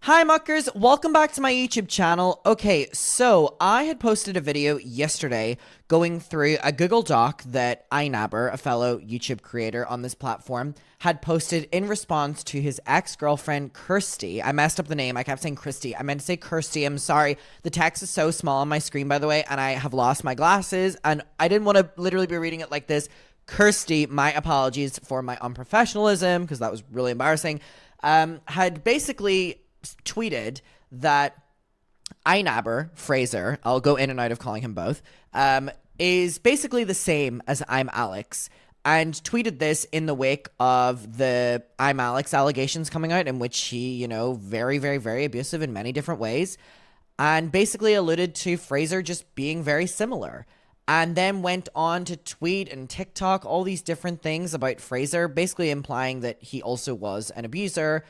Hi muckers, welcome back to my YouTube channel. Okay, so I had posted a video yesterday going through a Google Doc that inabber, a fellow YouTube creator on this platform, had posted in response to his ex-girlfriend Kirsty. I messed up the name, I kept saying Christy. I meant to say Kirsty, I'm sorry. The text is so small on my screen, by the way, and I have lost my glasses, and I didn't want to literally be reading it like this. Kirsty, my apologies for my unprofessionalism, because that was really embarrassing, had basically tweeted that inabber, Fraser, I'll go in and out of calling him both, is basically the same as I'm Alex, and tweeted this in the wake of the I'm Alex allegations coming out, in which he, you know, very, very, very abusive in many different ways, and basically alluded to Fraser just being very similar. And then went on to tweet and TikTok all these different things about Fraser, basically implying that he also was an abuser.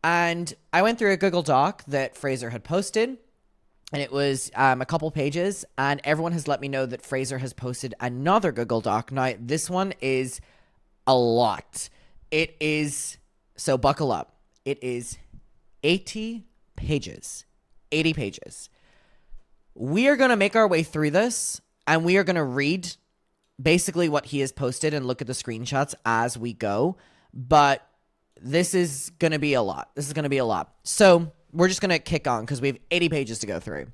And I went through a Google Doc that Fraser had posted, and it was a couple pages, and everyone has let me know that Fraser has posted another Google Doc. Now, this one is a lot. It is, so buckle up. It is 80 pages. 80 pages. We are going to make our way through this, and we are going to read basically what he has posted and look at the screenshots as we go. But this is going to be a lot. This is going to be a lot. So we're just going to kick on because we have 80 pages to go through.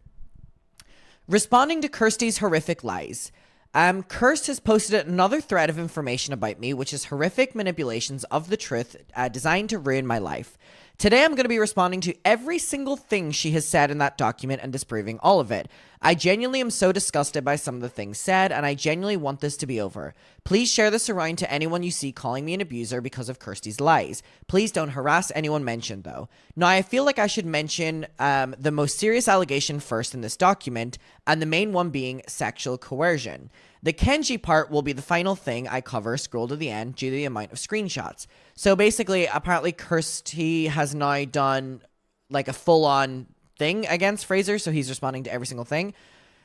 Responding to Kirsty's horrific lies. Kirst has posted another thread of information about me, which is horrific manipulations of the truth designed to ruin my life. Today, I'm going to be responding to every single thing she has said in that document and disproving all of it. I genuinely am so disgusted by some of the things said, and I genuinely want this to be over. Please share this around to anyone you see calling me an abuser because of Kirsty's lies. Please don't harass anyone mentioned, though. Now, I feel like I should mention the most serious allegation first in this document, and the main one being sexual coercion. The Kenji part will be the final thing I cover, scroll to the end, due to the amount of screenshots. So basically, apparently Kirsty has now done like a full-on thing against Fraser, so he's responding to every single thing.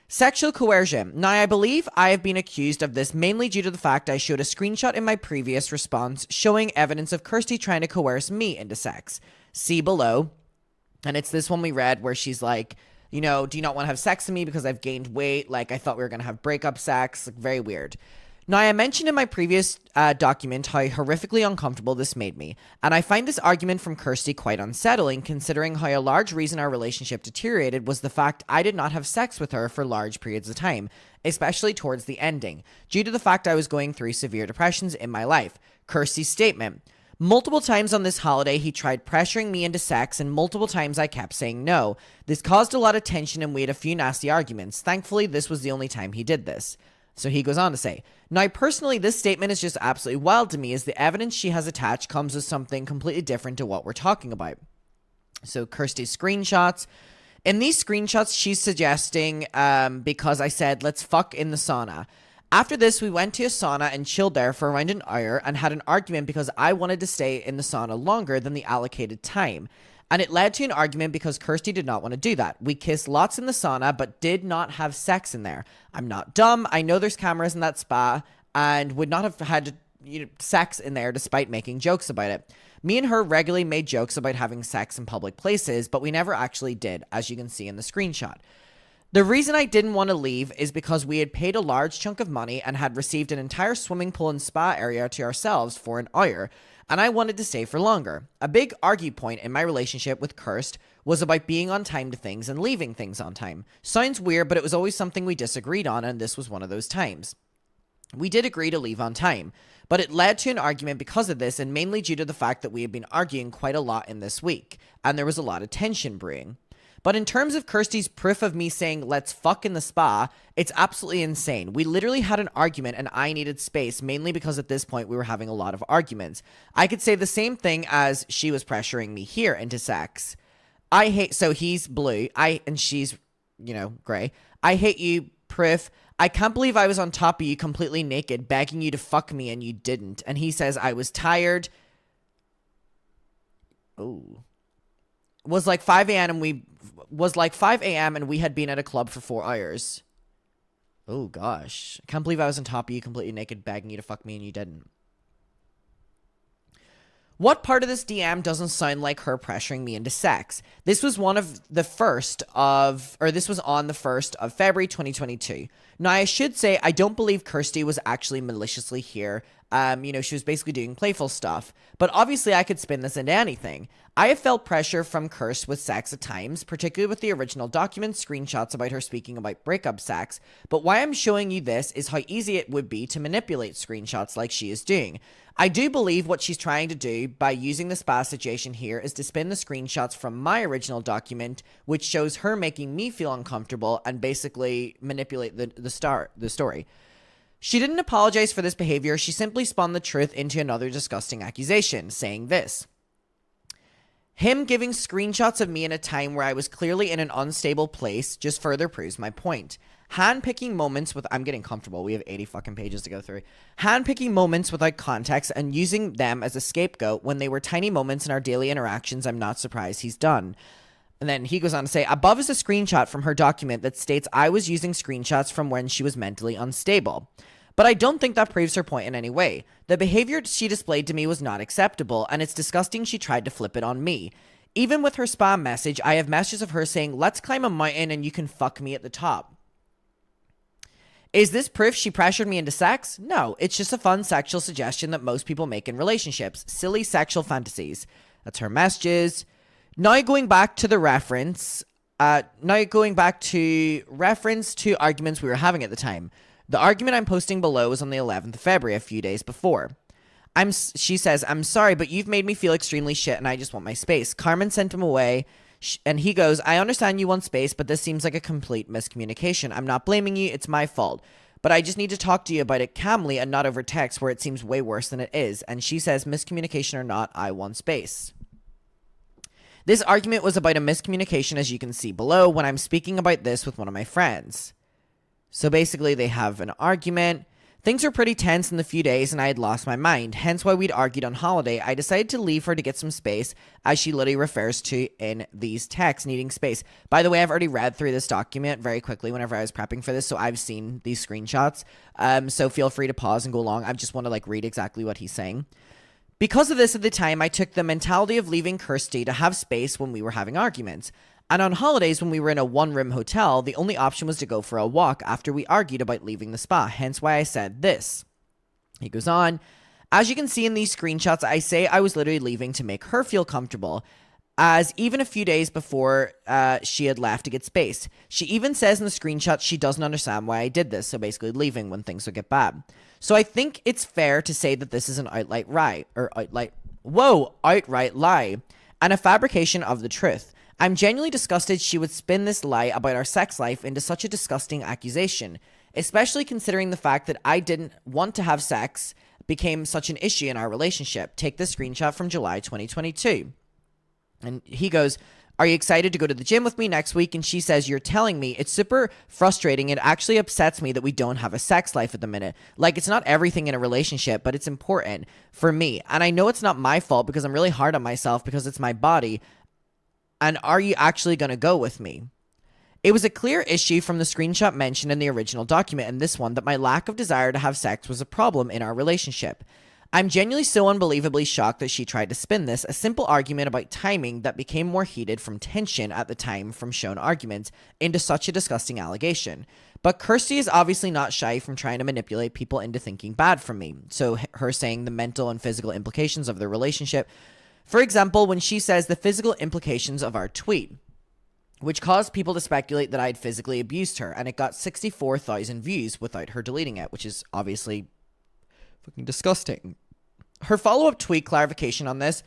Sexual coercion. Now, I believe I have been accused of this mainly due to the fact I showed a screenshot in my previous response showing evidence of Kirsty trying to coerce me into sex. See below. And it's this one we read where she's like, you know, do you not want to have sex with me because I've gained weight? Like, I thought we were going to have breakup sex. Like, very weird. Now, I mentioned in my previous document how horrifically uncomfortable this made me, and I find this argument from Kirsty quite unsettling, considering how a large reason our relationship deteriorated was the fact I did not have sex with her for large periods of time, especially towards the ending, due to the fact I was going through severe depressions in my life. Kirsty's statement. Multiple times on this holiday, he tried pressuring me into sex, and multiple times I kept saying no. This caused a lot of tension, and we had a few nasty arguments. Thankfully, this was the only time he did this. So he goes on to say, now, personally, this statement is just absolutely wild to me, as the evidence she has attached comes with something completely different to what we're talking about. So Kirsty's screenshots. In these screenshots, she's suggesting, because I said, let's fuck in the sauna. After this, we went to a sauna and chilled there for around an hour and had an argument because I wanted to stay in the sauna longer than the allocated time. And it led to an argument because Kirsty did not want to do that. We kissed lots in the sauna, but did not have sex in there. I'm not dumb. I know there's cameras in that spa and would not have had sex in there despite making jokes about it. Me and her regularly made jokes about having sex in public places, but we never actually did, as you can see in the screenshot. The reason I didn't want to leave is because we had paid a large chunk of money and had received an entire swimming pool and spa area to ourselves for an hour, and I wanted to stay for longer. A big argue point in my relationship with Kirst was about being on time to things and leaving things on time. Sounds weird, but it was always something we disagreed on, and this was one of those times. We did agree to leave on time, but it led to an argument because of this, and mainly due to the fact that we had been arguing quite a lot in this week, and there was a lot of tension brewing. But in terms of Kirsty's proof of me saying, let's fuck in the spa, it's absolutely insane. We literally had an argument and I needed space, mainly because at this point we were having a lot of arguments. I could say the same thing as she was pressuring me here into sex. So he's blue, and she's, gray. I hate you, proof. I can't believe I was on top of you completely naked, begging you to fuck me and you didn't. And he says I was tired. Oh. Was like 5 a.m. and we had been at a club for 4 hours. Oh gosh. I can't believe I was on top of you completely naked begging you to fuck me and you didn't. What part of this DM doesn't sound like her pressuring me into sex? This was on the 1st of February 2022. Now, I should say, I don't believe Kirsty was actually maliciously here. She was basically doing playful stuff. But obviously, I could spin this into anything. I have felt pressure from Kirst with sex at times, particularly with the original document screenshots about her speaking about breakup sex. But why I'm showing you this is how easy it would be to manipulate screenshots like she is doing. I do believe what she's trying to do by using the spa situation here is to spin the screenshots from my original document, which shows her making me feel uncomfortable and basically manipulate the story. She didn't apologize for this behavior. She simply spun the truth into another disgusting accusation, saying this. Him giving screenshots of me in a time where I was clearly in an unstable place just further proves my point. Handpicking moments with... I'm getting comfortable. We have 80 fucking pages to go through. Handpicking moments without context and using them as a scapegoat when they were tiny moments in our daily interactions, I'm not surprised he's done. And then he goes on to say, above is a screenshot from her document that states I was using screenshots from when she was mentally unstable. But I don't think that proves her point in any way. The behavior she displayed to me was not acceptable, and it's disgusting she tried to flip it on me. Even with her spam message, I have messages of her saying, let's climb a mountain and you can fuck me at the top. Is this proof she pressured me into sex? No, it's just a fun sexual suggestion that most people make in relationships. Silly sexual fantasies. That's her messages. Now going back to the reference, to arguments we were having at the time. The argument I'm posting below was on the 11th of February, a few days before. She says, I'm sorry, but you've made me feel extremely shit and I just want my space. Carmen sent him away and he goes, I understand you want space, but this seems like a complete miscommunication. I'm not blaming you. It's my fault. But I just need to talk to you about it calmly and not over text where it seems way worse than it is. And she says, miscommunication or not, I want space. This argument was about a miscommunication, as you can see below, when I'm speaking about this with one of my friends. So basically, they have an argument. Things were pretty tense in the few days, and I had lost my mind. Hence why we'd argued on holiday. I decided to leave her to get some space, as she literally refers to in these texts, needing space. By the way, I've already read through this document very quickly whenever I was prepping for this, so I've seen these screenshots. So feel free to pause and go along. I just want to read exactly what he's saying. Because of this at the time, I took the mentality of leaving Kirsty to have space when we were having arguments. And on holidays, when we were in a one-room hotel, the only option was to go for a walk after we argued about leaving the spa, hence why I said this. He goes on, as you can see in these screenshots, I say I was literally leaving to make her feel comfortable, as even a few days before she had left to get space. She even says in the screenshot she doesn't understand why I did this, so basically leaving when things would get bad. So I think it's fair to say that this is an outright lie, and a fabrication of the truth. I'm genuinely disgusted she would spin this lie about our sex life into such a disgusting accusation, especially considering the fact that I didn't want to have sex became such an issue in our relationship. Take this screenshot from July 2022. And he goes, are you excited to go to the gym with me next week? And she says, you're telling me. It's super frustrating. It actually upsets me that we don't have a sex life at the minute. It's not everything in a relationship, but it's important for me. And I know it's not my fault because I'm really hard on myself because it's my body. And are you actually going to go with me? It was a clear issue from the screenshot mentioned in the original document and this one that my lack of desire to have sex was a problem in our relationship. I'm genuinely so unbelievably shocked that she tried to spin this, a simple argument about timing that became more heated from tension at the time from shown arguments, into such a disgusting allegation. But Kirsty is obviously not shy from trying to manipulate people into thinking bad from me. So her saying the mental and physical implications of their relationship. For example, when she says the physical implications of our tweet, which caused people to speculate that I had physically abused her, and it got 64,000 views without her deleting it, which is obviously fucking disgusting. Her follow-up tweet clarification on this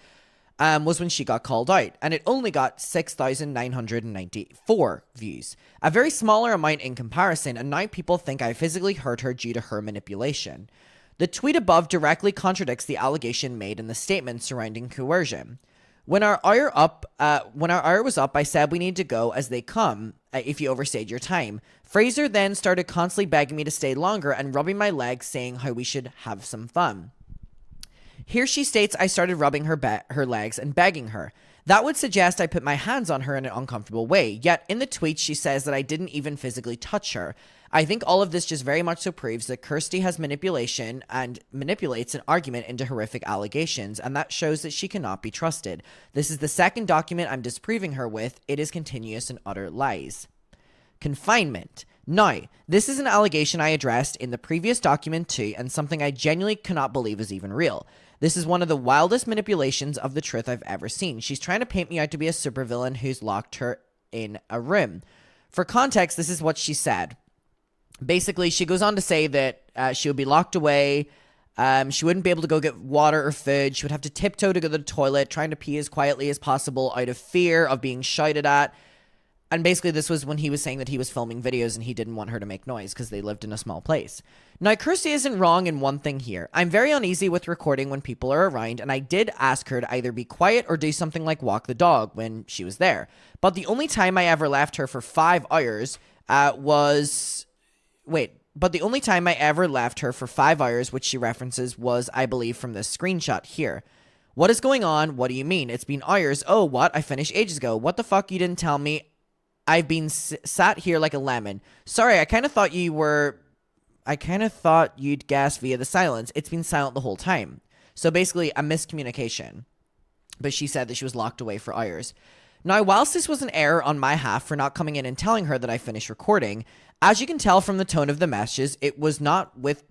was when she got called out, and it only got 6,994 views. A very smaller amount in comparison, and now people think I physically hurt her due to her manipulation. The tweet above directly contradicts the allegation made in the statement surrounding coercion. When our hour was up, I said we need to go as they come if you overstayed your time. Fraser then started constantly begging me to stay longer and rubbing my legs, saying how we should have some fun. Here she states I started rubbing her legs and begging her. That would suggest I put my hands on her in an uncomfortable way. Yet in the tweet, she says that I didn't even physically touch her. I think all of this just very much so proves that Kirsty has manipulation and manipulates an argument into horrific allegations, and that shows that she cannot be trusted. This is the second document I'm disproving her with. It is continuous and utter lies. Confinement. Now, this is an allegation I addressed in the previous document too, and something I genuinely cannot believe is even real. This is one of the wildest manipulations of the truth I've ever seen. She's trying to paint me out to be a supervillain who's locked her in a room. For context, this is what she said. Basically, she goes on to say that she would be locked away. She wouldn't be able to go get water or food. She would have to tiptoe to go to the toilet, trying to pee as quietly as possible out of fear of being shouted at. And basically, this was when he was saying that he was filming videos and he didn't want her to make noise because they lived in a small place. Now, Kirsty isn't wrong in one thing here. I'm very uneasy with recording when people are around, and I did ask her to either be quiet or do something like walk the dog when she was there. But the only time I ever left her for 5 hours But the only time I ever left her for 5 hours, which she references, was, I believe, from this screenshot here. What is going on? What do you mean? It's been hours. Oh, what? I finished ages ago. What the fuck? You didn't tell me. I've been sat here like a lemon. Sorry, I kind of thought you'd guess via the silence. It's been silent the whole time. So basically, a miscommunication. But she said that she was locked away for hours. Now, whilst this was an error on my half for not coming in and telling her that I finished recording, as you can tell from the tone of the messages, it was not with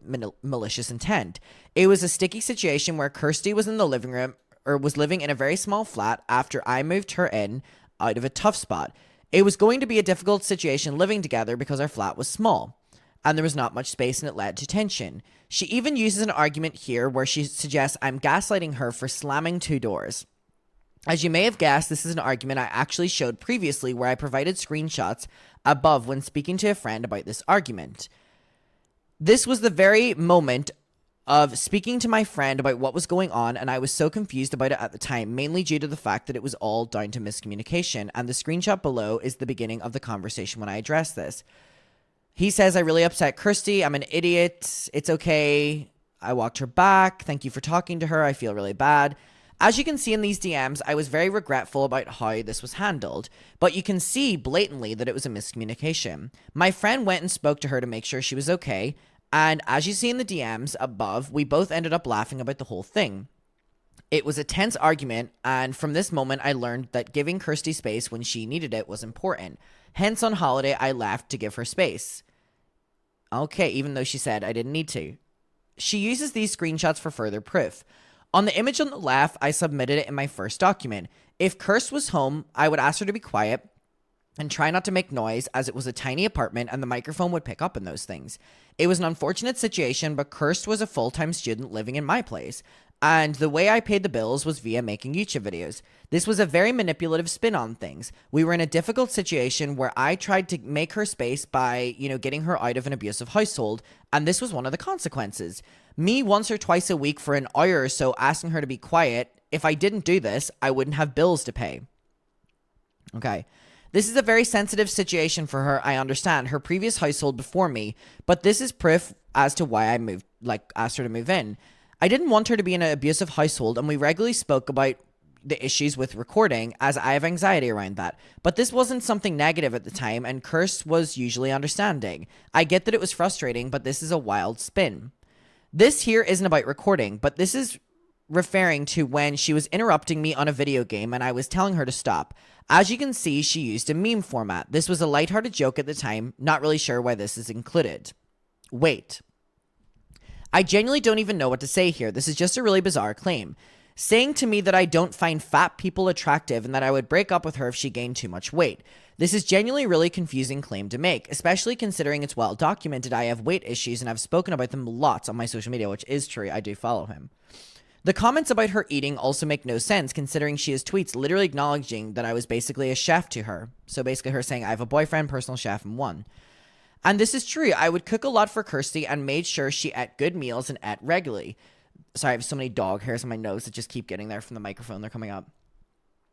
malicious intent. It was a sticky situation where Kirsty was in the living room, or was living in a very small flat after I moved her in out of a tough spot. It was going to be a difficult situation living together because our flat was small, and there was not much space, and it led to tension. She even uses an argument here where she suggests I'm gaslighting her for slamming 2 doors. As you may have guessed, this is an argument I actually showed previously where I provided screenshots above when speaking to a friend about this argument. This was the very moment of speaking to my friend about what was going on, and I was so confused about it at the time, mainly due to the fact that it was all down to miscommunication, and the screenshot below is the beginning of the conversation when I addressed this. He says, I really upset Kirsty. I'm an idiot. It's okay. I walked her back. Thank you for talking to her. I feel really bad. As you can see in these DMs, I was very regretful about how this was handled, but you can see blatantly that it was a miscommunication. My friend went and spoke to her to make sure she was okay, and as you see in the DMs above, we both ended up laughing about the whole thing. It was a tense argument, and from this moment I learned that giving Kirsty space when she needed it was important. Hence, on holiday, I left to give her space. Okay, even though she said I didn't need to. She uses these screenshots for further proof. On the image on the left, I submitted it in my first document. If Kirst was home, I would ask her to be quiet and try not to make noise, as it was a tiny apartment and the microphone would pick up on those things. It was an unfortunate situation, but Kirst was a full-time student living in my place, and the way I paid the bills was via making YouTube videos. This was a very manipulative spin on things. We were in a difficult situation where I tried to make her space by, getting her out of an abusive household, and this was one of the consequences. Me once or twice a week for an hour or so asking her to be quiet. If I didn't do this, I wouldn't have bills to pay. Okay. This is a very sensitive situation for her, I understand, her previous household before me, but this is proof as to why I asked her to move in. I didn't want her to be in an abusive household, and we regularly spoke about the issues with recording, as I have anxiety around that. But this wasn't something negative at the time, and Kirst was usually understanding. I get that it was frustrating, but this is a wild spin. This here isn't about recording, but this is referring to when she was interrupting me on a video game and I was telling her to stop. As you can see, she used a meme format. This was a lighthearted joke at the time, not really sure why this is included. Wait. I genuinely don't even know what to say here. This is just a really bizarre claim. Saying to me that I don't find fat people attractive and that I would break up with her if she gained too much weight. This is genuinely a really confusing claim to make, especially considering it's well documented I have weight issues and I've spoken about them lots on my social media, which is true. I do follow him. The comments about her eating also make no sense, considering she has tweets literally acknowledging that I was basically a chef to her. So basically her saying, I have a boyfriend, personal chef, and one. And this is true. I would cook a lot for Kirsty and made sure she ate good meals and ate regularly. Sorry, I have so many dog hairs on my nose that just keep getting there from the microphone. They're coming up.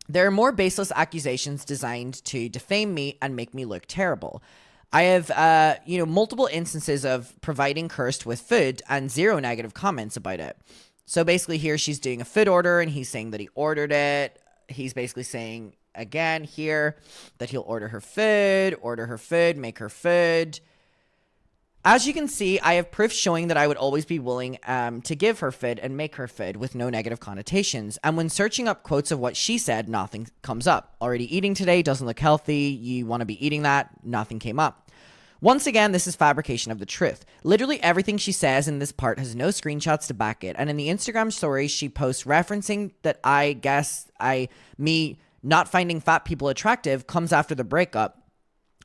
There are more baseless accusations designed to defame me and make me look terrible. I have, multiple instances of providing Kirst with food and 0 negative comments about it. So basically here she's doing a food order and he's saying that he ordered it. he's basically saying again here that he'll order her food, make her food. As you can see, I have proof showing that I would always be willing to give her food and make her food with no negative connotations. And when searching up quotes of what she said, nothing comes up. Already eating today, doesn't look healthy, you want to be eating that, nothing came up. Once again, this is fabrication of the truth. Literally everything she says in this part has no screenshots to back it. And in the Instagram stories she posts referencing that me not finding fat people attractive comes after the breakup,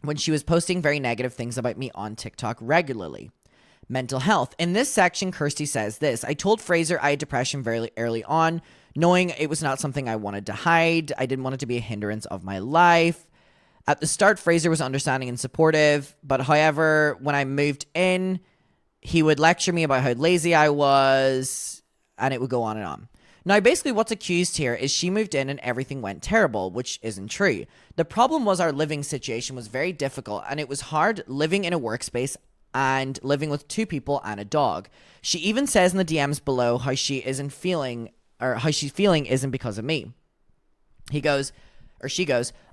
when she was posting very negative things about me on TikTok regularly. Mental health. In this section, Kirsty says this: I told Fraser I had depression very early on, knowing it was not something I wanted to hide. I didn't want it to be a hindrance of my life. At the start, Fraser was understanding and supportive, but however, when I moved in, he would lecture me about how lazy I was, and it would go on and on. Now, basically what's accused here is she moved in and everything went terrible, which isn't true. The problem was our living situation was very difficult, and it was hard living in a workspace and living with 2 people and a dog. She even says in the DMs below how she isn't feeling, or how she's feeling isn't because of me. She goes,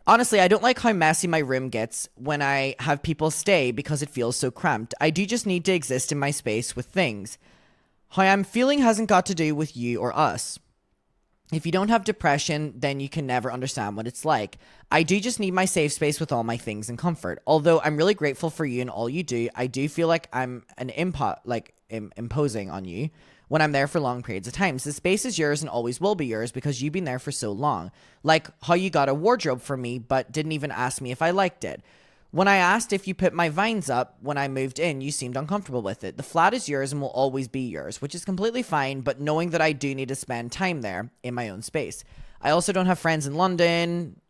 honestly, I don't like how messy my room gets when I have people stay because it feels so cramped. I do just need to exist in my space with things. How I'm feeling hasn't got to do with you or us. If you don't have depression, then you can never understand what it's like. I do just need my safe space with all my things and comfort. Although I'm really grateful for you and all you do, I do feel like I'm an imposing on you when I'm there for long periods of time. So the space is yours and always will be yours because you've been there for so long. Like how you got a wardrobe for me but didn't even ask me if I liked it. When I asked if you put my vines up when I moved in, you seemed uncomfortable with it. The flat is yours and will always be yours, which is completely fine, but knowing that I do need to spend time there in my own space. I also don't have friends in London.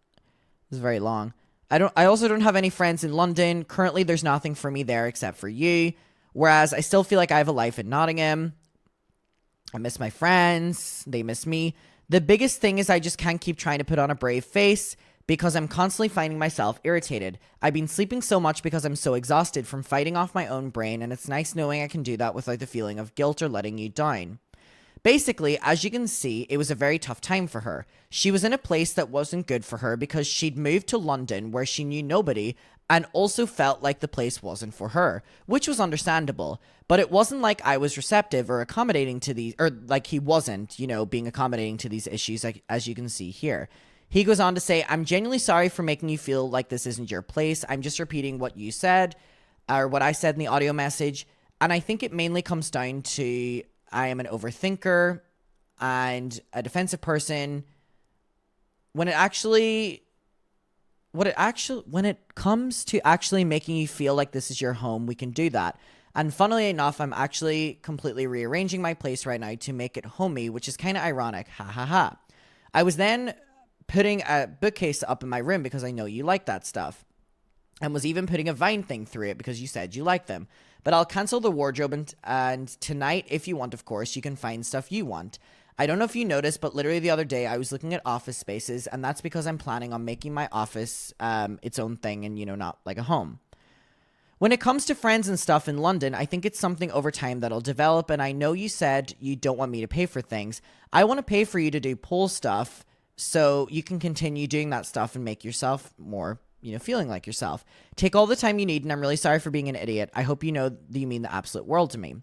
This is very long. I also don't have any friends in London. Currently, there's nothing for me there except for you. Whereas I still feel like I have a life in Nottingham. I miss my friends. They miss me. The biggest thing is I just can't keep trying to put on a brave face because I'm constantly finding myself irritated. I've been sleeping so much because I'm so exhausted from fighting off my own brain, and it's nice knowing I can do that without the feeling of guilt or letting you down. Basically, as you can see, it was a very tough time for her. She was in a place that wasn't good for her because she'd moved to London where she knew nobody and also felt like the place wasn't for her, which was understandable. But it wasn't like I was receptive or accommodating to these, or like he wasn't, being accommodating to these issues, like, as you can see here. He goes on to say, I'm genuinely sorry for making you feel like this isn't your place. I'm just repeating what you said, or what I said in the audio message. And I think it mainly comes down to I am an overthinker and a defensive person. When it comes to actually making you feel like this is your home, we can do that. And funnily enough, I'm actually completely rearranging my place right now to make it homey, which is kind of ironic. Ha ha ha. I was then putting a bookcase up in my room because I know you like that stuff, and was even putting a vine thing through it because you said you like them. But I'll cancel the wardrobe, and tonight, if you want, of course, you can find stuff you want. I don't know if you noticed, but literally the other day I was looking at office spaces, and that's because I'm planning on making my office its own thing and, not like a home. When it comes to friends and stuff in London, I think it's something over time that'll develop, and I know you said you don't want me to pay for things. I want to pay for you to do pool stuff so you can continue doing that stuff and make yourself more, feeling like yourself. Take all the time you need, and I'm really sorry for being an idiot. I hope you know that you mean the absolute world to me.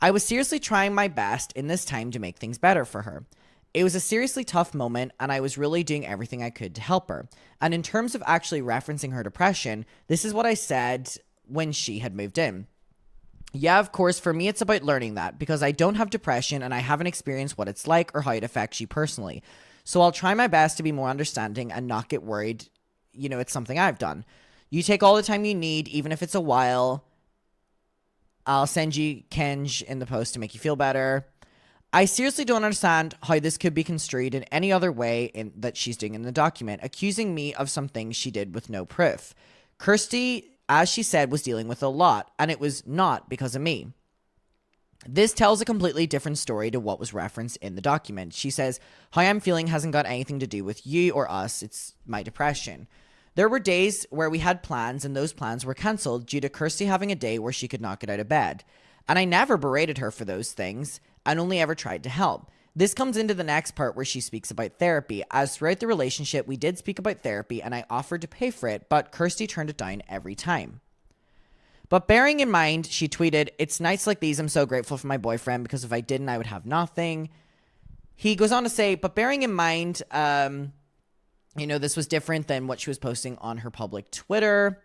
I was seriously trying my best in this time to make things better for her. It was a seriously tough moment, and I was really doing everything I could to help her. And in terms of actually referencing her depression, this is what I said when she had moved in. Yeah, of course, for me, it's about learning that because I don't have depression and I haven't experienced what it's like or how it affects you personally. So I'll try my best to be more understanding and not get worried, it's something I've done. You take all the time you need, even if it's a while. I'll send you Kenji in the post to make you feel better. I seriously don't understand how this could be construed in any other way that she's doing in the document, accusing me of some things she did with no proof. Kirsty, as she said, was dealing with a lot, and it was not because of me. This tells a completely different story to what was referenced in the document. She says, how I'm feeling hasn't got anything to do with you or us, it's my depression. There were days where we had plans and those plans were cancelled due to Kirsty having a day where she could not get out of bed. And I never berated her for those things and only ever tried to help. This comes into the next part where she speaks about therapy, as throughout the relationship we did speak about therapy and I offered to pay for it, but Kirsty turned it down every time. But bearing in mind, she tweeted, "It's nights like these I'm so grateful for my boyfriend because if I didn't I would have nothing." He goes on to say, but bearing in mind, this was different than what she was posting on her public Twitter.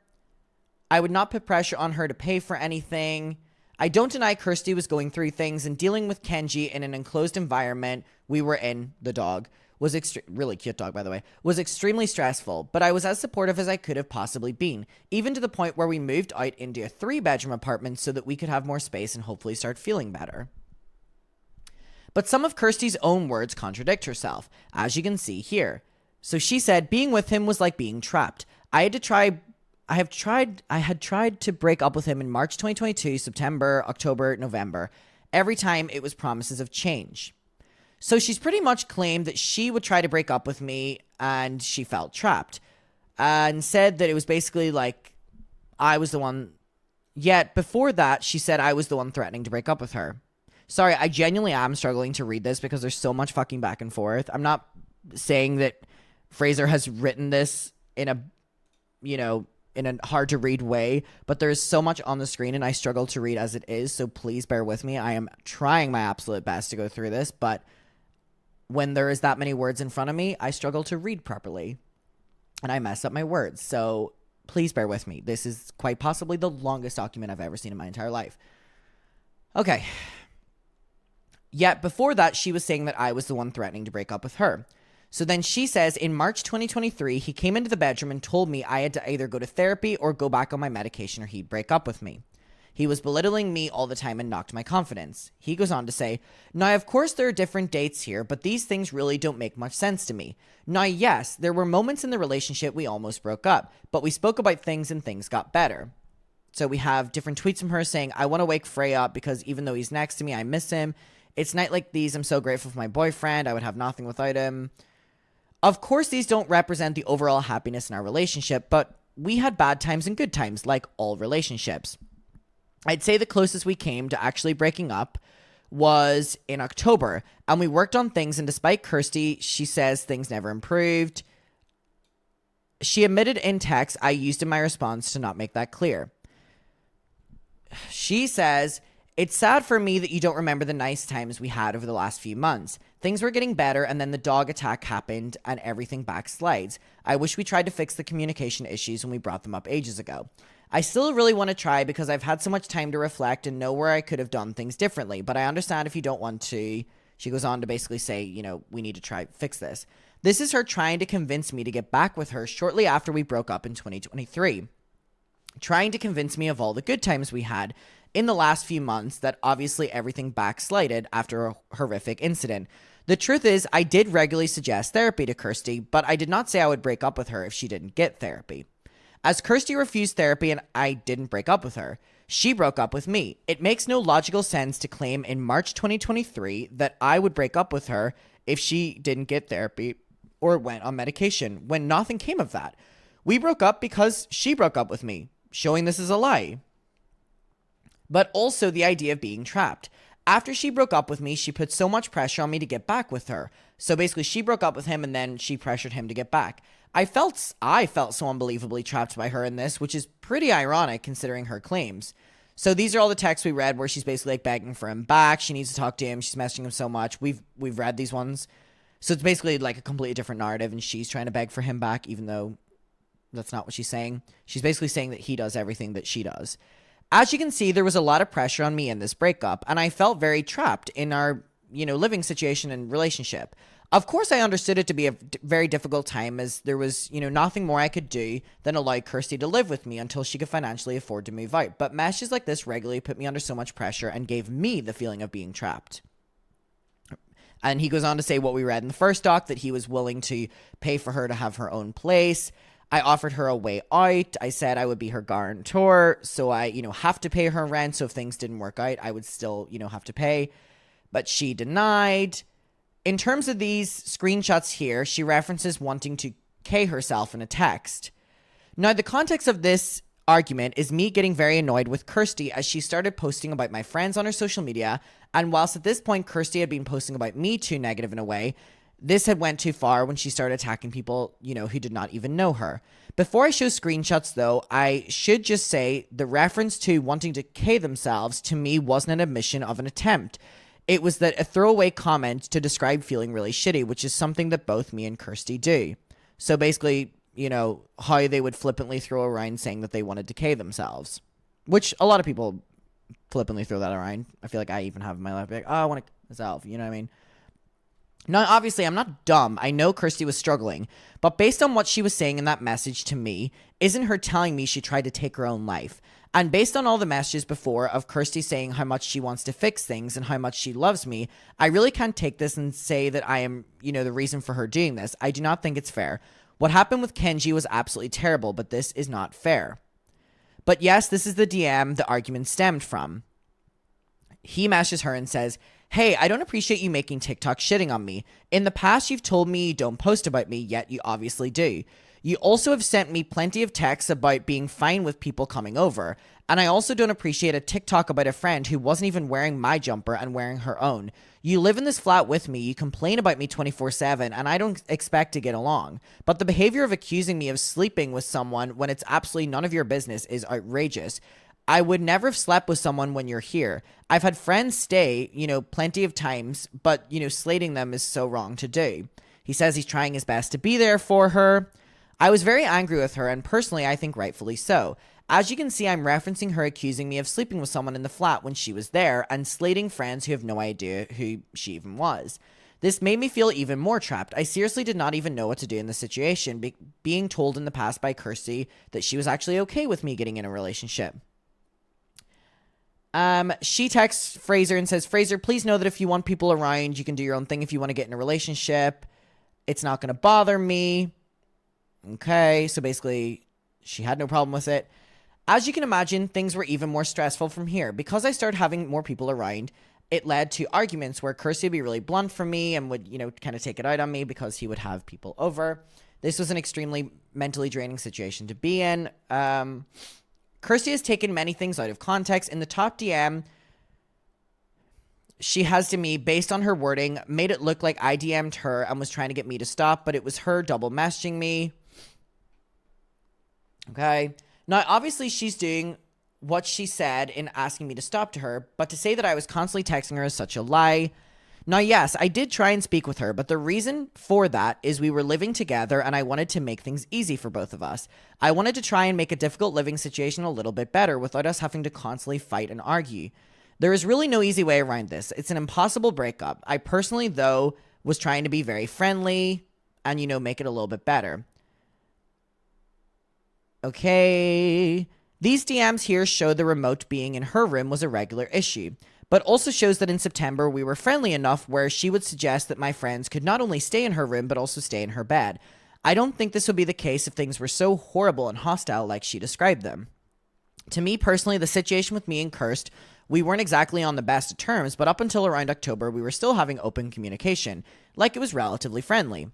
I would not put pressure on her to pay for anything. I don't deny Kirsty was going through things, and dealing with Kenji in an enclosed environment we were in, the dog, was really cute dog, by the way, was extremely stressful, but I was as supportive as I could have possibly been, even to the point where we moved out into a 3-bedroom apartment so that we could have more space and hopefully start feeling better. But some of Kirsty's own words contradict herself, as you can see here. So she said, being with him was like being trapped. I had tried to break up with him in March 2022, September, October, November. Every time it was promises of change. So she's pretty much claimed that she would try to break up with me and she felt trapped. And said that it was basically like I was the one. Yet before that, she said I was the one threatening to break up with her. Sorry, I genuinely am struggling to read this because there's so much fucking back and forth. I'm not saying that Fraser has written this in a hard to read way, but there's so much on the screen and I struggle to read as it is, so please bear with me. I am trying my absolute best to go through this, but when there is that many words in front of me, I struggle to read properly and I mess up my words, so please bear with me. This is quite possibly the longest document I've ever seen in my entire life. Okay. Yet before that, she was saying that I was the one threatening to break up with her. So then she says, in March 2023, he came into the bedroom and told me I had to either go to therapy or go back on my medication or he'd break up with me. He was belittling me all the time and knocked my confidence. He goes on to say, now, of course, there are different dates here, but these things really don't make much sense to me. Now, yes, there were moments in the relationship we almost broke up, but we spoke about things and things got better. So we have different tweets from her saying, I want to wake Frey up because even though he's next to me, I miss him. It's night like these. I'm so grateful for my boyfriend. I would have nothing without him. Of course, these don't represent the overall happiness in our relationship, but we had bad times and good times, like all relationships. I'd say the closest we came to actually breaking up was in October, and we worked on things, and despite Kirsty, she says things never improved. She admitted in text I used in my response to not make that clear. She says, it's sad for me that you don't remember the nice times we had over the last few months. Things were getting better and then the dog attack happened and everything backslides. I wish we tried to fix the communication issues when we brought them up ages ago. I still really want to try because I've had so much time to reflect and know where I could have done things differently, but I understand if you don't want to. She goes on to basically say, we need to try fix this. This is her trying to convince me to get back with her shortly after we broke up in 2023. Trying to convince me of all the good times we had in the last few months that obviously everything backslided after a horrific incident. The truth is, I did regularly suggest therapy to Kirsty, but I did not say I would break up with her if she didn't get therapy. As Kirsty refused therapy and I didn't break up with her, she broke up with me. It makes no logical sense to claim in March 2023 that I would break up with her if she didn't get therapy or went on medication, when nothing came of that. We broke up because she broke up with me, showing this is a lie. But also the idea of being trapped. After she broke up with me, she put so much pressure on me to get back with her. So basically she broke up with him and then she pressured him to get back. I felt so unbelievably trapped by her in this, which is pretty ironic considering her claims. So these are all the texts we read where she's basically like begging for him back. She needs to talk to him. She's messaging him so much. We've read these ones. So it's basically like a completely different narrative and she's trying to beg for him back, even though that's not what she's saying. She's basically saying that he does everything that she does. As you can see, there was a lot of pressure on me in this breakup, and I felt very trapped in our, living situation and relationship. Of course, I understood it to be a very difficult time as there was, nothing more I could do than allow Kirsty to live with me until she could financially afford to move out. But messages like this regularly put me under so much pressure and gave me the feeling of being trapped. And he goes on to say what we read in the first doc, that he was willing to pay for her to have her own place. I offered her a way out. I said I would be her guarantor, so I, have to pay her rent. So if things didn't work out, I would still, have to pay. But she denied. In terms of these screenshots here, she references wanting to K herself in a text. Now, the context of this argument is me getting very annoyed with Kirsty as she started posting about my friends on her social media, and whilst at this point Kirsty had been posting about me too negative in a way, this had went too far when she started attacking people, who did not even know her. Before I show screenshots though, I should just say the reference to wanting to K themselves to me wasn't an admission of an attempt. It was that a throwaway comment to describe feeling really shitty, which is something that both me and Kirsty do. So basically, how they would flippantly throw around saying that they wanted to K themselves, which a lot of people flippantly throw that around. I feel like I even have in my life, like, oh, I want to myself, you know what I mean? Now, obviously, I'm not dumb. I know Kirsty was struggling, but based on what she was saying in that message to me, isn't her telling me she tried to take her own life? And based on all the messages before of Kirsty saying how much she wants to fix things and how much she loves me, I really can't take this and say that I am, the reason for her doing this. I do not think it's fair. What happened with Kenji was absolutely terrible, but this is not fair. But yes, this is the DM the argument stemmed from. He messages her and says, hey, I don't appreciate you making TikTok shitting on me. In the past, you've told me you don't post about me, yet you obviously do. You also have sent me plenty of texts about being fine with people coming over. And I also don't appreciate a TikTok about a friend who wasn't even wearing my jumper and wearing her own. You live in this flat with me, you complain about me 24/7, and I don't expect to get along. But the behavior of accusing me of sleeping with someone when it's absolutely none of your business is outrageous. I would never have slept with someone when you're here. I've had friends stay, plenty of times, but, slating them is so wrong to do. He says he's trying his best to be there for her. I was very angry with her, and personally, I think rightfully so. As you can see, I'm referencing her accusing me of sleeping with someone in the flat when she was there, and slating friends who have no idea who she even was. This made me feel even more trapped. I seriously did not even know what to do in the situation, being told in the past by Kirsty that she was actually okay with me getting in a relationship. She texts Fraser and says, Fraser, please know that if you want people around, you can do your own thing if you want to get in a relationship. It's not going to bother me. Okay, so basically, she had no problem with it. As you can imagine, things were even more stressful from here. Because I started having more people around, it led to arguments where Kirsty would be really blunt for me and would, kind of take it out on me because he would have people over. This was an extremely mentally draining situation to be in. Kirsty has taken many things out of context. In the top DM she has to me, based on her wording, made it look like I DM'd her and was trying to get me to stop, but it was her double messaging me. Okay. Now, obviously, she's doing what she said in asking me to stop to her, but to say that I was constantly texting her is such a lie. Now, yes, I did try and speak with her, but the reason for that is we were living together and I wanted to make things easy for both of us. I wanted to try and make a difficult living situation a little bit better without us having to constantly fight and argue. There is really no easy way around this. It's an impossible breakup. I personally, though, was trying to be very friendly and, make it a little bit better. Okay. These DMs here show the remote being in her room was a regular issue, but also shows that in September we were friendly enough where she would suggest that my friends could not only stay in her room but also stay in her bed. I don't think this would be the case if things were so horrible and hostile like she described them. To me personally, the situation with me and Kirst, we weren't exactly on the best of terms, but up until around October we were still having open communication, like it was relatively friendly.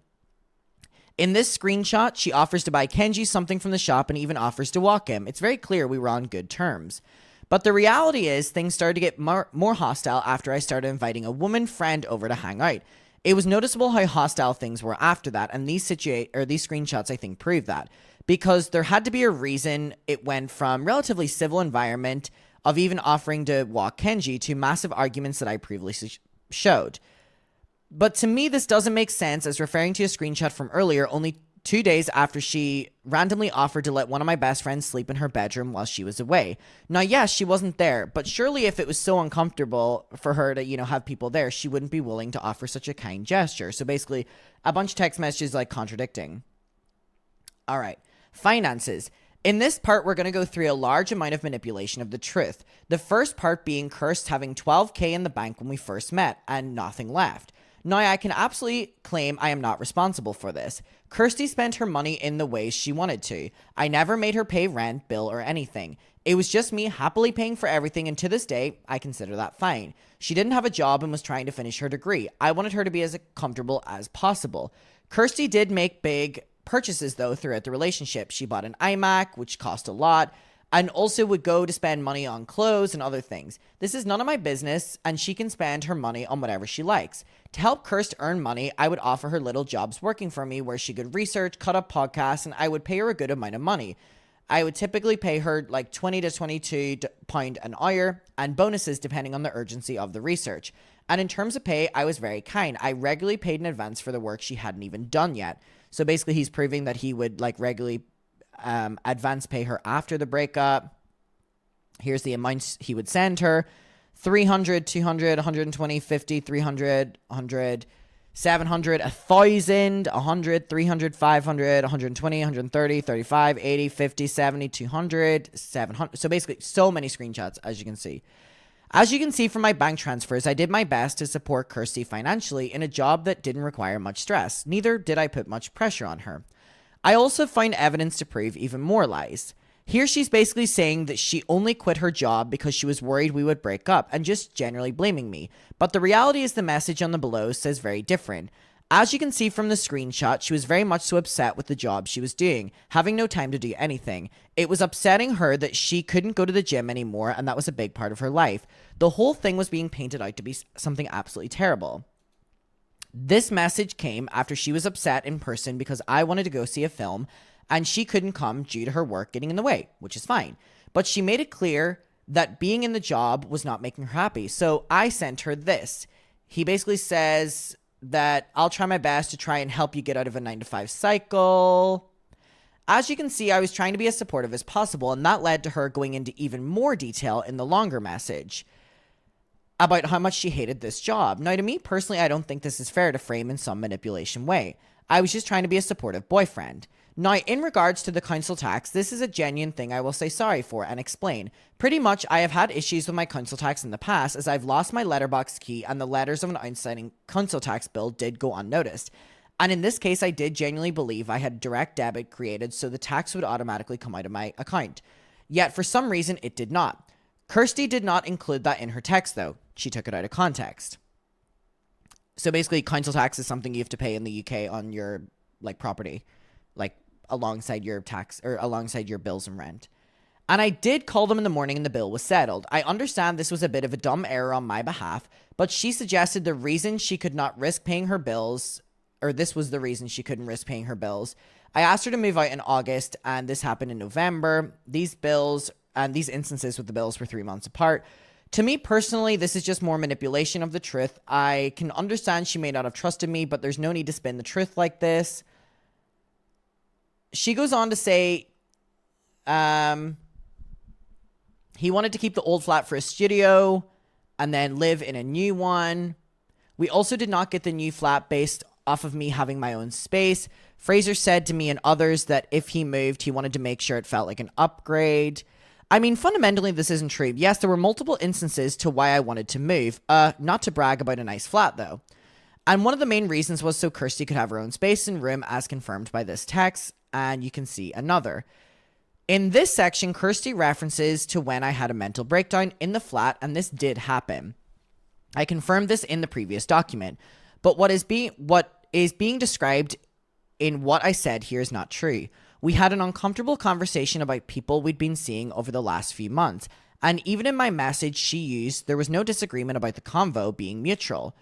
In this screenshot, she offers to buy Kenji something from the shop and even offers to walk him. It's very clear we were on good terms. But the reality is things started to get more hostile after I started inviting a woman friend over to hang out. It was noticeable how hostile things were after that, and these screenshots I think prove that. Because there had to be a reason it went from relatively civil environment of even offering to walk Kenji to massive arguments that I previously showed. But to me, this doesn't make sense as referring to a screenshot from earlier, only 2 days after she randomly offered to let one of my best friends sleep in her bedroom while she was away. Now, yes, she wasn't there, but surely if it was so uncomfortable for her to, have people there, she wouldn't be willing to offer such a kind gesture. So basically, a bunch of text messages like contradicting. All right. Finances. In this part, we're going to go through a large amount of manipulation of the truth. The first part being Kirst having $12,000 in the bank when we first met and nothing left. Now, I can absolutely claim I am not responsible for this. Kirsty spent her money in the ways she wanted to. I never made her pay rent, bill, or anything. It was just me happily paying for everything, and to this day, I consider that fine. She didn't have a job and was trying to finish her degree. I wanted her to be as comfortable as possible. Kirsty did make big purchases, though, throughout the relationship. She bought an iMac, which cost a lot, and also would go to spend money on clothes and other things. This is none of my business, and she can spend her money on whatever she likes. To help Kirst earn money, I would offer her little jobs working for me where she could research, cut up podcasts, and I would pay her a good amount of money. I would typically pay her like 20 to 22 pound an hour and bonuses depending on the urgency of the research. And in terms of pay, I was very kind. I regularly paid in advance for the work she hadn't even done yet. So basically he's proving that he would like regularly advance pay her after the breakup. Here's the amounts he would send her: 300, 200, 120, 50, 300, 100, 700, 1,000, 100, 300, 500, 120, 130, 35, 80, 50, 70, 200, 700. So basically so many screenshots, as you can see. As you can see from my bank transfers, I did my best to support Kirsty financially in a job that didn't require much stress. Neither did I put much pressure on her. I also find evidence to prove even more lies. Here she's basically saying that she only quit her job because she was worried we would break up and just generally blaming me. But the reality is the message on the below says very different. As you can see from the screenshot, she was very much so upset with the job she was doing, having no time to do anything. It was upsetting her that she couldn't go to the gym anymore, and that was a big part of her life. The whole thing was being painted out to be something absolutely terrible. This message came after she was upset in person because I wanted to go see a film and she couldn't come due to her work getting in the way, which is fine. But she made it clear that being in the job was not making her happy. So I sent her this. He basically says that I'll try my best to try and help you get out of a 9-to-5 cycle. As you can see, I was trying to be as supportive as possible, and that led to her going into even more detail in the longer message about how much she hated this job. Now, to me personally, I don't think this is fair to frame in some manipulation way. I was just trying to be a supportive boyfriend. Now, in regards to the council tax, this is a genuine thing I will say sorry for and explain. Pretty much, I have had issues with my council tax in the past as I've lost my letterbox key and the letters of an outstanding council tax bill did go unnoticed. And in this case, I did genuinely believe I had direct debit created so the tax would automatically come out of my account. Yet, for some reason, it did not. Kirsty did not include that in her text, though. She took it out of context. So basically, council tax is something you have to pay in the UK on your property, alongside your tax or alongside your bills and rent. And I did call them in the morning and the bill was settled. I understand this was a bit of a dumb error on my behalf, but she suggested the reason she could not risk paying her bills, or this was the reason she couldn't risk paying her bills. I asked her to move out in August, and this happened in November. These bills and these instances with the bills were 3 months apart. To me personally, this is just more manipulation of the truth. I can understand she may not have trusted me, but there's no need to spin the truth like this. She goes on to say, he wanted to keep the old flat for a studio and then live in a new one. We also did not get the new flat based off of me having my own space. Fraser said to me and others that if he moved, he wanted to make sure it felt like an upgrade. I mean, fundamentally, this isn't true. Yes, there were multiple instances to why I wanted to move. Not to brag about a nice flat, though. And one of the main reasons was so Kirsty could have her own space and room as confirmed by this text. And you can see another. In this section, Kirsty references to when I had a mental breakdown in the flat, and this did happen. I confirmed this in the previous document. But what is being described in what I said here is not true. We had an uncomfortable conversation about people we'd been seeing over the last few months. And even in my message she used, there was no disagreement about the convo being mutual.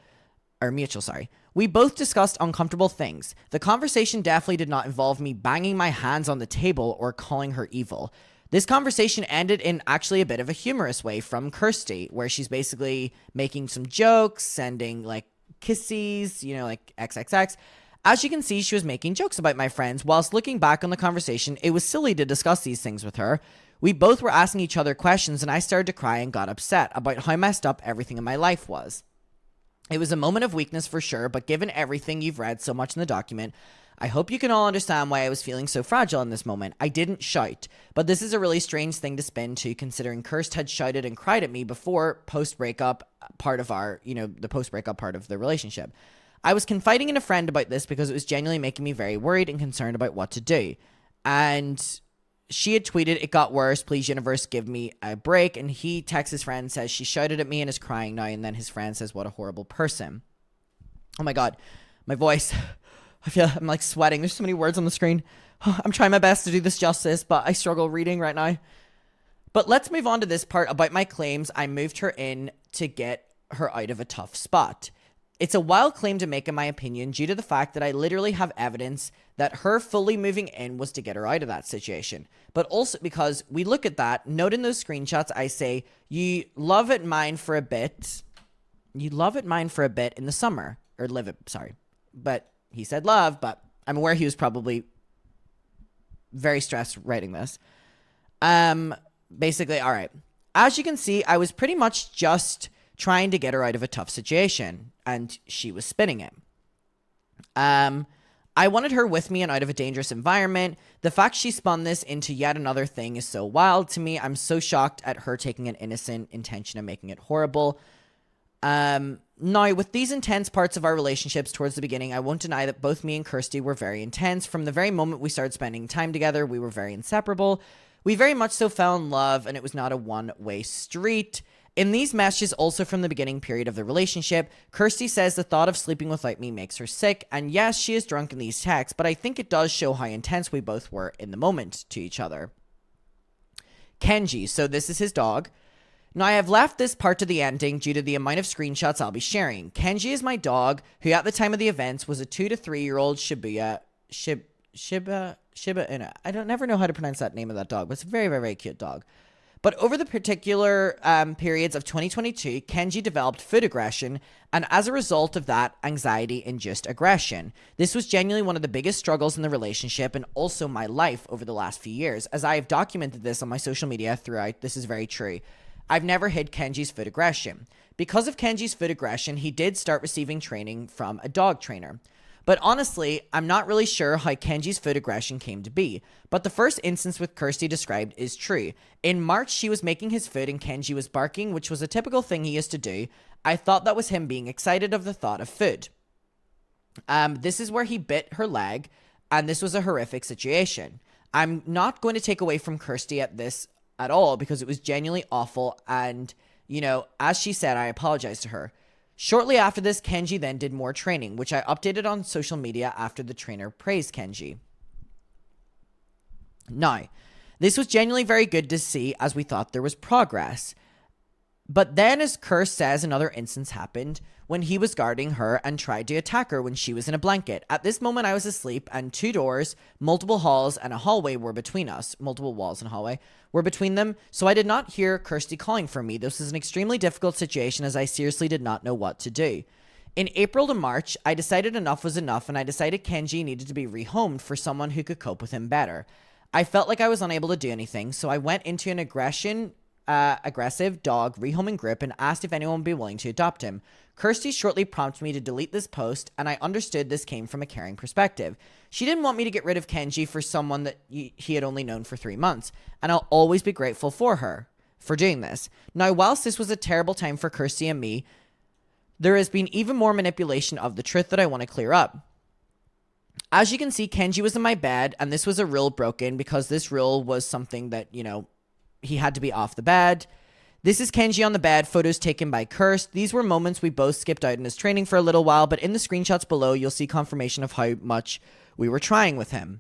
We both discussed uncomfortable things. The conversation definitely did not involve me banging my hands on the table or calling her evil. This conversation ended in actually a bit of a humorous way from Kirsty, where she's basically making some jokes, sending kisses, XXX. As you can see, she was making jokes about my friends. Whilst looking back on the conversation, it was silly to discuss these things with her. We both were asking each other questions, and I started to cry and got upset about how messed up everything in my life was. It was a moment of weakness for sure, but given everything you've read so much in the document, I hope you can all understand why I was feeling so fragile in this moment. I didn't shout, but this is a really strange thing to spin to, considering Kirst had shouted and cried at me before post-breakup part of the post-breakup part of the relationship. I was confiding in a friend about this because it was genuinely making me very worried and concerned about what to do. And she had tweeted, "It got worse. Please, universe, give me a break." And he texts his friend, says, "She shouted at me and is crying now." And then his friend says, "What a horrible person." Oh my God, my voice. I'm sweating. There's so many words on the screen. I'm trying my best to do this justice, but I struggle reading right now. But let's move on to this part about my claims I moved her in to get her out of a tough spot. It's a wild claim to make in my opinion due to the fact that I literally have evidence that her fully moving in was to get her out of that situation. But also because we look at that, note in those screenshots I say, you love it mine for a bit. You love it mine for a bit in the summer. Or live it, sorry. But he said love, but I'm aware he was probably very stressed writing this. Basically, all right. As you can see, I was pretty much just trying to get her out of a tough situation, and she was spinning it. I wanted her with me and out of a dangerous environment. The fact she spun this into yet another thing is so wild to me. I'm so shocked at her taking an innocent intention and making it horrible. Now, with these intense parts of our relationships towards the beginning, I won't deny that both me and Kirsty were very intense. From the very moment we started spending time together, we were very inseparable. We very much so fell in love, and it was not a one-way street. In these messages, also from the beginning period of the relationship, Kirsty says the thought of sleeping without me makes her sick, and yes, she is drunk in these texts, but I think it does show how intense we both were in the moment to each other. Kenji, so this is his dog. Now, I have left this part to the ending due to the amount of screenshots I'll be sharing. Kenji is my dog, who at the time of the events was a 2 to 3 year old Shiba Inu. I don't never know how to pronounce that name of that dog, but it's a very, very, very cute dog. But over the particular periods of 2022, Kenji developed food aggression, and as a result of that, anxiety-induced aggression. This was genuinely one of the biggest struggles in the relationship and also my life over the last few years. As I have documented this on my social media throughout, this is very true. I've never hid Kenji's food aggression. Because of Kenji's food aggression, he did start receiving training from a dog trainer. But honestly, I'm not really sure how Kenji's food aggression came to be. But the first instance with Kirsty described is true. In March, she was making his food and Kenji was barking, which was a typical thing he used to do. I thought that was him being excited of the thought of food. This is where he bit her leg, and this was a horrific situation. I'm not going to take away from Kirsty at this at all because it was genuinely awful, and, you know, as she said, I apologize to her. Shortly after this, Kenji then did more training, which I updated on social media after the trainer praised Kenji. Now, this was genuinely very good to see as we thought there was progress. But then, as Kerr says, another instance happened when he was guarding her and tried to attack her when she was in a blanket. At this moment, I was asleep, and 2 doors, multiple halls, and a hallway were between us. Multiple walls and a hallway were between them, so I did not hear Kirsty calling for me. This was an extremely difficult situation as I seriously did not know what to do. In April to March, I decided enough was enough, and I decided Kenji needed to be rehomed for someone who could cope with him better. I felt like I was unable to do anything, so I went into an aggressive dog rehoming group and asked if anyone would be willing to adopt him. Kirsty shortly prompted me to delete this post, and I understood this came from a caring perspective. She didn't want me to get rid of Kenji for someone that he had only known for 3 months, and I'll always be grateful for her for doing this. Now, whilst this was a terrible time for Kirsty and me, there has been even more manipulation of the truth that I want to clear up. As you can see, Kenji was in my bed, and this was a rule broken because this rule was something that, you know, he had to be off the bed. This is Kenji on the bed, photos taken by Kirst. These were moments we both skipped out in his training for a little while, but in the screenshots below, you'll see confirmation of how much we were trying with him.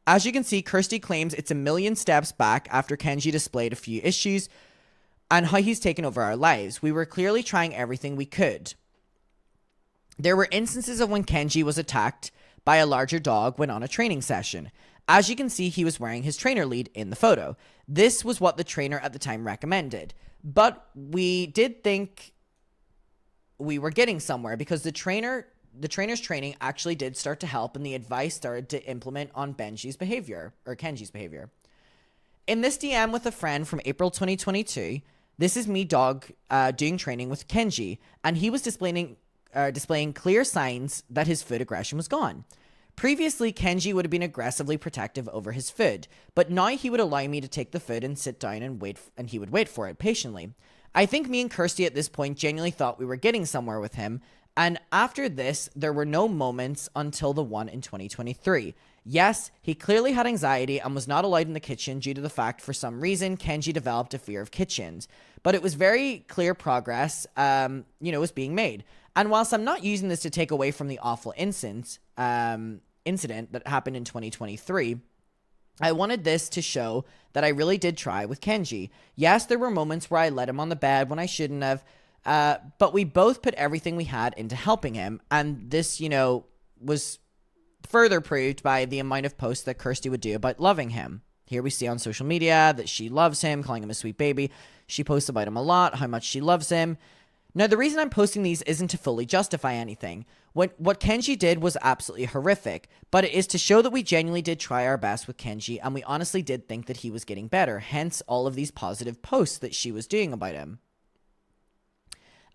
As you can see, Kirsty claims it's a million steps back after Kenji displayed a few issues and how he's taken over our lives. We were clearly trying everything we could. There were instances of when Kenji was attacked by a larger dog when on a training session. As you can see, he was wearing his trainer lead in the photo. This was what the trainer at the time recommended. But we did think we were getting somewhere because the trainer's training actually did start to help and the advice started to implement on Kenji's behavior. In this DM with a friend from April 2022, this is me doing training with Kenji, and he was displaying clear signs that his food aggression was gone. Previously, Kenji would have been aggressively protective over his food, but now he would allow me to take the food and sit down and wait, and he would wait for it patiently. I think me and Kirsty at this point genuinely thought we were getting somewhere with him, and after this, there were no moments until the one in 2023. Yes, he clearly had anxiety and was not allowed in the kitchen due to the fact for some reason Kenji developed a fear of kitchens, but it was very clear progress, was being made. And whilst I'm not using this to take away from the awful incident that happened in 2023, I wanted this to show that I really did try with Kenji. Yes, there were moments where I let him on the bed when I shouldn't have, but we both put everything we had into helping him, and this, was further proved by the amount of posts that Kirsty would do about loving him. Here we see on social media that she loves him, calling him a sweet baby. She posts about him a lot, how much she loves him. Now, the reason I'm posting these isn't to fully justify anything. What Kenji did was absolutely horrific, but it is to show that we genuinely did try our best with Kenji, and we honestly did think that he was getting better, hence all of these positive posts that she was doing about him.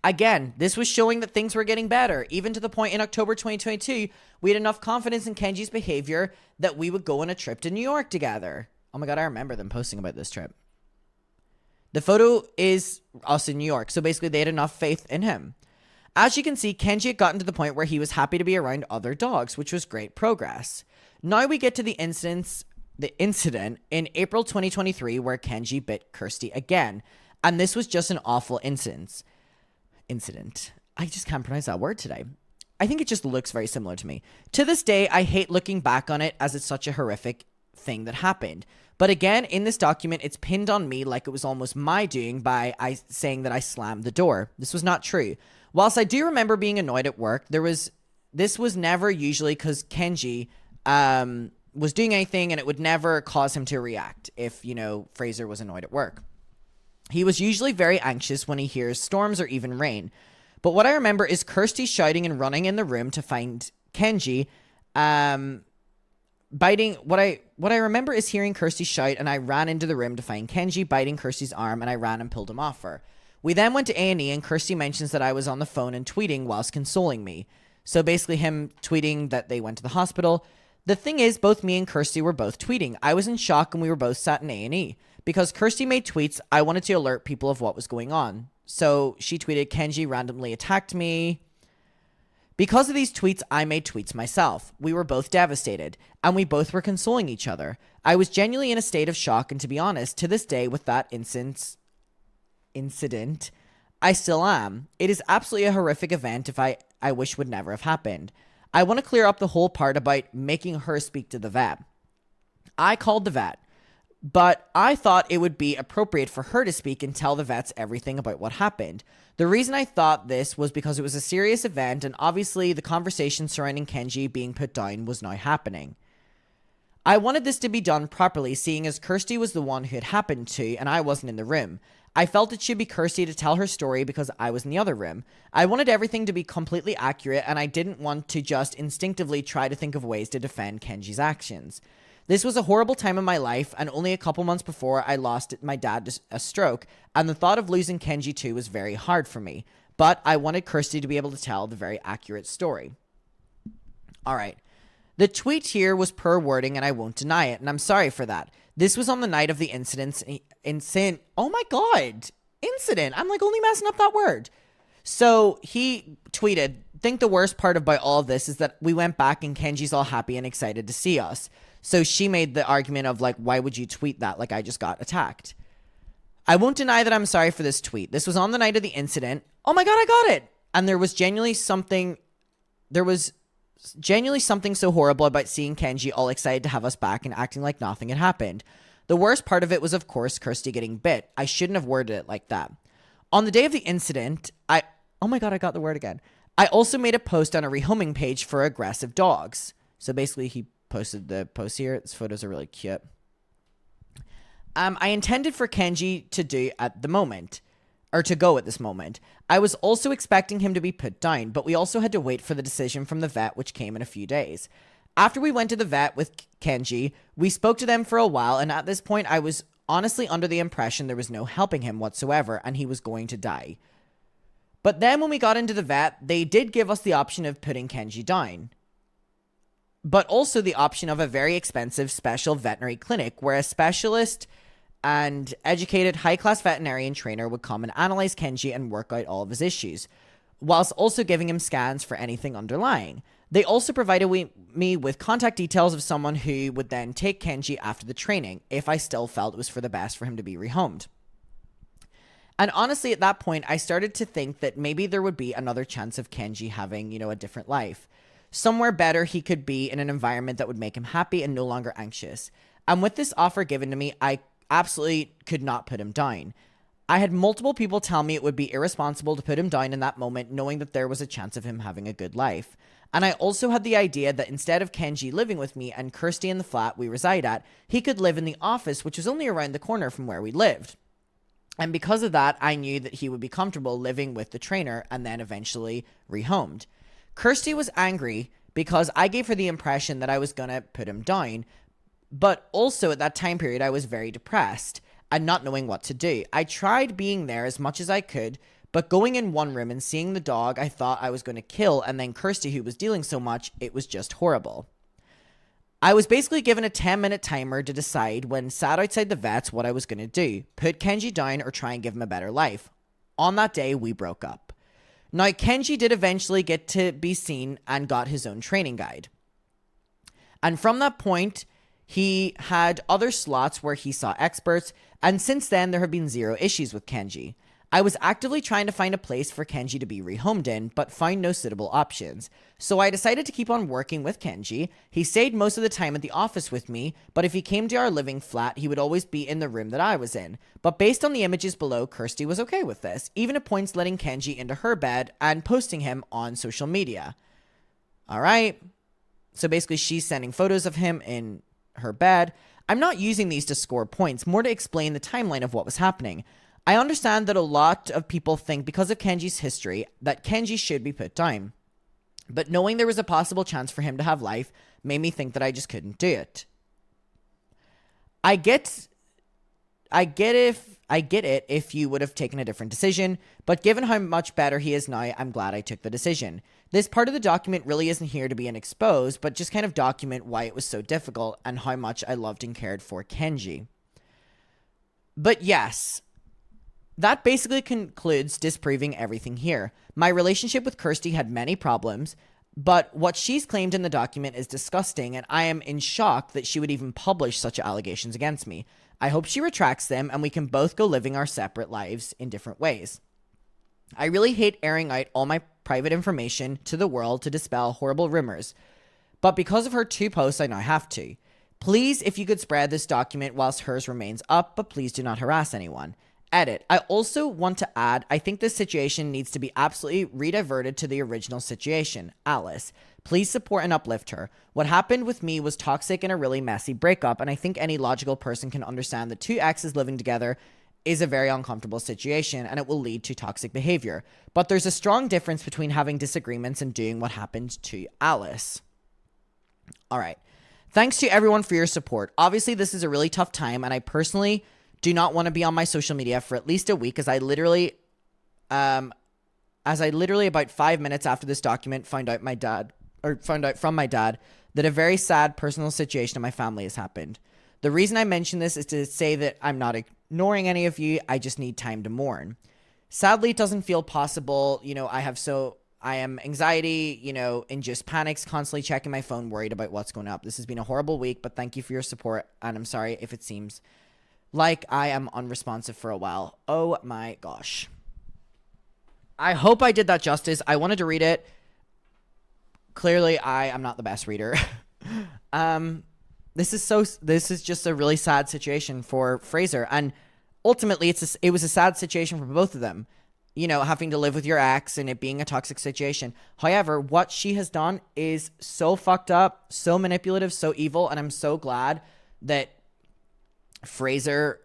Again, this was showing that things were getting better, even to the point in October 2022, we had enough confidence in Kenji's behavior that we would go on a trip to New York together. Oh my god, I remember them posting about this trip. The photo is us in New York, so basically they had enough faith in him. As you can see, Kenji had gotten to the point where he was happy to be around other dogs, which was great progress. Now we get to the incident in April 2023 where Kenji bit Kirsty again, and this was just an awful incident. I just can't pronounce that word today. I think it just looks very similar to me. To this day, I hate looking back on it as it's such a horrific thing that happened. But again, in this document, it's pinned on me like it was almost my doing by saying that I slammed the door. This was not true. Whilst I do remember being annoyed at work, this was never usually because Kenji was doing anything, and it would never cause him to react if, Fraser was annoyed at work. He was usually very anxious when he hears storms or even rain. But what I remember is Kirsty shouting and running in the room to find Kenji, biting. What I remember is hearing Kirsty shout, and I ran into the room to find Kenji biting Kirsty's arm, and I ran and pulled him off her. We then went to A&E, and Kirsty mentions that I was on the phone and tweeting whilst consoling me. So basically him tweeting that they went to the hospital. The thing is, both me and Kirsty were both tweeting. I was in shock, and we were both sat in A&E. Because Kirsty made tweets, I wanted to alert people of what was going on. So she tweeted, Kenji randomly attacked me. Because of these tweets, I made tweets myself. We were both devastated, and we both were consoling each other. I was genuinely in a state of shock, and to be honest, to this day with that incident, I still am. It is absolutely a horrific event I wish would never have happened. I want to clear up the whole part about making her speak to the vet. I called the vet, but I thought it would be appropriate for her to speak and tell the vets everything about what happened. The reason I thought this was because it was a serious event, and obviously the conversation surrounding Kenji being put down was now happening. I wanted this to be done properly, seeing as Kirsty was the one who had happened to, and I wasn't in the room. I felt it should be Kirsty to tell her story because I was in the other room. I wanted everything to be completely accurate, and I didn't want to just instinctively try to think of ways to defend Kenji's actions. This was a horrible time in my life, and only a couple months before I lost my dad to a stroke, and the thought of losing Kenji too was very hard for me. But I wanted Kirsty to be able to tell the very accurate story. Alright. The tweet here was per wording, and I won't deny it, and I'm sorry for that. This was on the night of the incident. Oh my god! Incident! I'm like only messing up that word. So he tweeted, think the worst part about all of this is that we went back and Kenji's all happy and excited to see us. So she made the argument of like, why would you tweet that? Like I just got attacked. I won't deny that I'm sorry for this tweet. This was on the night of the incident. Oh my god, I got it! And there was genuinely something so horrible about seeing Kenji all excited to have us back and acting like nothing had happened. The worst part of it was, of course, Kirsty getting bit. I shouldn't have worded it like that. On the day of the incident, oh my god, I got the word again. I also made a post on a rehoming page for aggressive dogs. So basically, he posted the post here. These photos are really cute. I intended for Kenji to do at the moment, or to go at this moment. I was also expecting him to be put down, but we also had to wait for the decision from the vet, which came in a few days. After we went to the vet with Kenji, we spoke to them for a while, and at this point, I was honestly under the impression there was no helping him whatsoever, and he was going to die. But then when we got into the vet, they did give us the option of putting Kenji down, but also the option of a very expensive special veterinary clinic where a specialist and educated high-class veterinarian trainer would come and analyze Kenji and work out all of his issues, whilst also giving him scans for anything underlying. They also provided me with contact details of someone who would then take Kenji after the training, if I still felt it was for the best for him to be rehomed. And honestly, at that point, I started to think that maybe there would be another chance of Kenji having, a different life. Somewhere better he could be in an environment that would make him happy and no longer anxious. And with this offer given to me, I absolutely could not put him down. I had multiple people tell me it would be irresponsible to put him down in that moment, knowing that there was a chance of him having a good life. And I also had the idea that instead of Kenji living with me and Kirsty in the flat we reside at, he could live in the office, which was only around the corner from where we lived. And because of that, I knew that he would be comfortable living with the trainer and then eventually rehomed. Kirsty was angry because I gave her the impression that I was going to put him down. But also at that time period, I was very depressed and not knowing what to do. I tried being there as much as I could, but going in one room and seeing the dog I thought I was going to kill, and then Kirsty who was dealing so much, it was just horrible. I was basically given a 10-minute timer to decide when sat outside the vets what I was going to do. Put Kenji down or try and give him a better life. On that day, we broke up. Now, Kenji did eventually get to be seen and got his own training guide. And from that point, he had other slots where he saw experts, and since then there have been zero issues with Kenji. I was actively trying to find a place for Kenji to be rehomed in, but found no suitable options. So I decided to keep on working with Kenji. He stayed most of the time at the office with me, but if he came to our living flat, he would always be in the room that I was in. But based on the images below, Kirsty was okay with this, even at points letting Kenji into her bed and posting him on social media. Alright, so basically she's sending photos of him in her bed. I'm not using these to score points, more to explain the timeline of what was happening. I understand that a lot of people think because of Kenji's history that Kenji should be put down. But knowing there was a possible chance for him to have life made me think that I just couldn't do it. I get it if you would have taken a different decision, but given how much better he is now, I'm glad I took the decision. This part of the document really isn't here to be an expose, but just kind of document why it was so difficult and how much I loved and cared for Kenji. But yes, that basically concludes disproving everything here. My relationship with Kirsty had many problems, but what she's claimed in the document is disgusting, and I am in shock that she would even publish such allegations against me. I hope she retracts them and we can both go living our separate lives in different ways. I really hate airing out all my private information to the world to dispel horrible rumors, but because of her 2 posts, I now have to. Please, if you could spread this document whilst hers remains up, but please do not harass anyone. Edit. I also want to add, I think this situation needs to be absolutely rediverted to the original situation. Alice. Please support and uplift her. What happened with me was toxic and a really messy breakup, and I think any logical person can understand that 2 exes living together is a very uncomfortable situation, and it will lead to toxic behavior. But there's a strong difference between having disagreements and doing what happened to Alice. Alright. Thanks to everyone for your support. Obviously, this is a really tough time, and I personally do not want to be on my social media for at least a week, as I literally about 5 minutes after this document found out from my dad that a very sad personal situation in my family has happened. The reason I mention this is to say that I'm not ignoring any of you. I just need time to mourn. Sadly, it doesn't feel possible. I am anxiety, induced panics, constantly checking my phone, worried about what's going up. This has been a horrible week, but thank you for your support, and I'm sorry if it seems like I am unresponsive for a while. Oh my gosh. I hope I did that justice. I wanted to read it. Clearly, I am not the best reader. This is just a really sad situation for Fraser, and ultimately it was a sad situation for both of them. Having to live with your ex and it being a toxic situation. However, what she has done is so fucked up, so manipulative, so evil, and I'm so glad that Fraser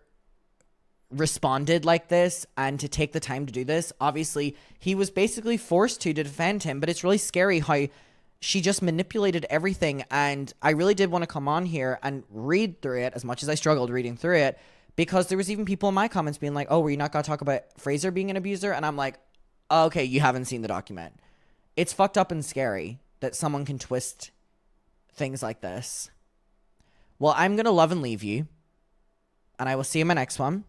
responded like this and to take the time to do this. Obviously, he was basically forced to defend him, but it's really scary how she just manipulated everything, and I really did want to come on here and read through it as much as I struggled reading through it, because there was even people in my comments being like, oh, were you not going to talk about Fraser being an abuser? And I'm like, oh, okay, you haven't seen the document. It's fucked up and scary that someone can twist things like this. Well, I'm going to love and leave you, and I will see you in my next one,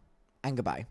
and goodbye.